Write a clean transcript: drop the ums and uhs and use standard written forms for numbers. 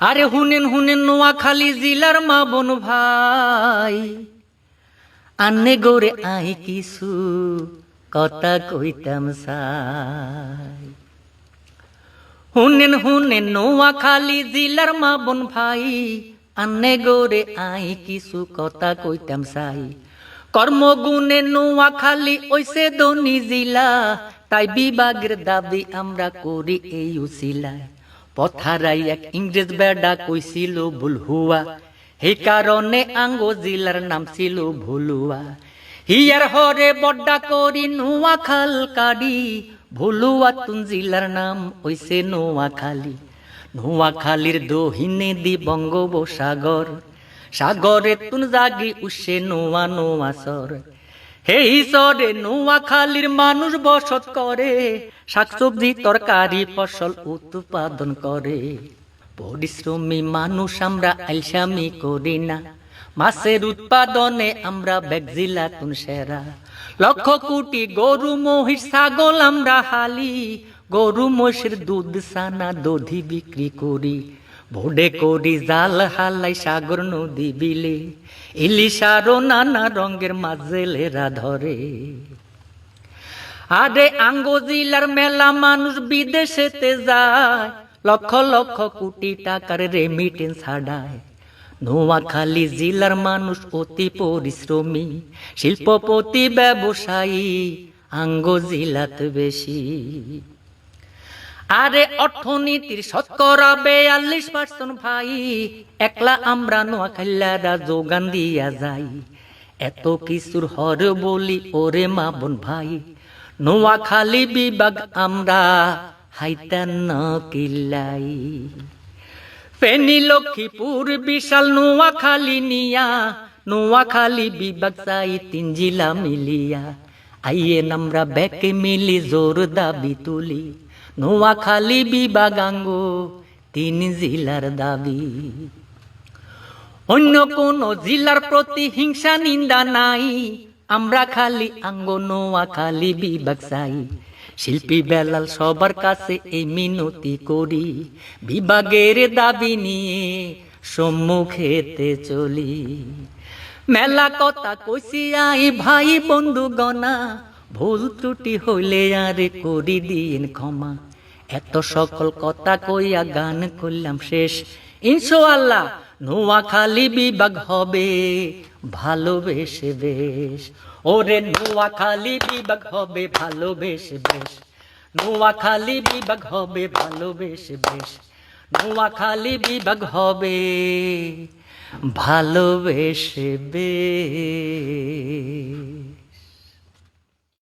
আরে হুনেন হুনেন নোয়াখালী জিলার মা বোন ভাই, আন্নে গোরে আই কিছু কথা কইতাম সাই। হুনেন হুনেন নোয়াখালী জিলার মা বোন ভাই, আন্নে গোরে আই কিছু কথা কইতাম সাই। কর্মগুণে নোয়াখালী ওইসে ধনী জিলা, তাই বিভাগের দাবি আমরা করি এই উসিলায়। পথারাই এক ইংরেজ বেডা কইছিল ভুল হুয়া, এই কারণে আঙ্গো জিলার নাম ছিল ভুলুয়া। হিয়ার হরে বড্ডা করি নোয়াখাল কাডি, ভুলুয়া তুন জিলার নাম ওইসে নোয়াখালী। নোয়াখালীর দহিনে দি বঙ্গোপসাগর, সাগরে তুন জাগি উসে নোয়া নোয়া সর। হেই সরে নোয়াখালীর মানুষ বসত করে, শাকসবজি তরকারি ফসল উৎপাদন করে। পরিশ্রমী মানুষ আমরা আলসামি করি না, মাছের উৎপাদনে আমরা বেগজিলা তুন সেরা। লক্ষ কোটি গরু মহিষ ছাগল আমরা হালি, গরু মহিষের দুধ সানা দধি বিক্রি করি। ভোডে করি জাল হালাই সাগর নদী বিলে, ইলিশ আরো নানা রঙের মাজেলেরা ধরে। আরে আঙ্গো জিলার মেলা মানুষ বিদেশেতে যায়, লক্ষ লক্ষ কোটি টাকার রেমিটেন্স হাডায়। নোয়াখালী জিলার মানুষ অতি পরিশ্রমী, শিল্পপতি ব্যবসায়ী আঙ্গো জিলাত বেশি। আরে অর্থনীতির শতকরা 42% ভাই, একলা আমরা নোয়াখালীরা যোগান দিয়া যাই। এত কিছুর হর বলি ওরে মা বোন ভাই, নোয়াখালী বিভাগ আমরা হাইতান কিল্লাই। ফেনী লক্ষ্মীপুর বিশাল নোয়াখালী নিয়া, নোয়াখালী বিভাগ চাই 3 জিলা মিলিয়া। আইয়েন আমরা ব্যাকে মিলি জোর দাবি তুলি, নোয়াখালী বিভাগ আঙ্গো 3 জিলার দাবি। অন্য কোন জিলার প্রতি হিংসা নিন্দা নাই, আমরা খালি আঙ্গো নোয়াখালী বিভাগ চাই। শিল্পী বেলাল সবার কাছে এই মিনতি করি, বিভাগের দাবি নিয়ে সম্মুখেতে চলি। মেলা কথা কইছি আই ভাই বন্ধু গনা, ভুল ত্রুটি হইলে আর করি দিন ক্ষমা। এত সকল কথা কইয়া গান করলাম শেষ, ইনশাআল্লাহ নোয়াখালী বিভাগ হবে ভালোবেসে বেশ। ওরে নোয়াখালী বিভাগ হবে ভালোবেসে বেশ, নোয়াখালী বিভাগ হবে ভালোবেসে বেশ, নোয়াখালী বিভাগ হবে ভালোবেসে বেশ।